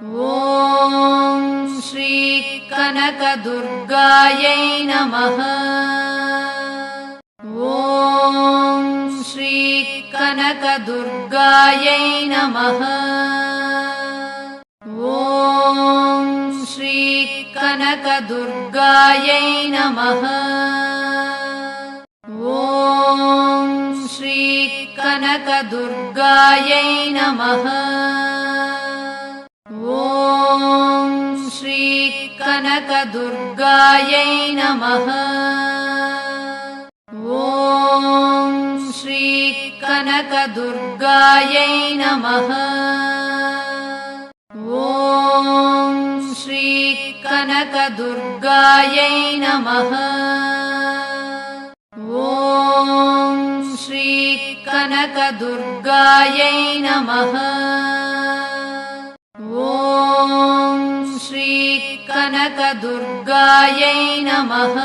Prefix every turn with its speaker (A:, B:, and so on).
A: ॐ श्री कनकदुर्गायै नमः। ॐ श्री कनकदुर्गायै नमः। ॐ श्री कनकदुर्गायै नमः। ॐ श्री कनकदुर्गायै नमः। ॐ श्री कनकदुर्गायै नमः। ॐ श्री कनकदुर्गायै नमः। ॐ श्री कनकदुर्गायै नमः। ॐ श्री कनकदुर्गायै नमः। ॐ श्री कनकदुर्गायै नमः।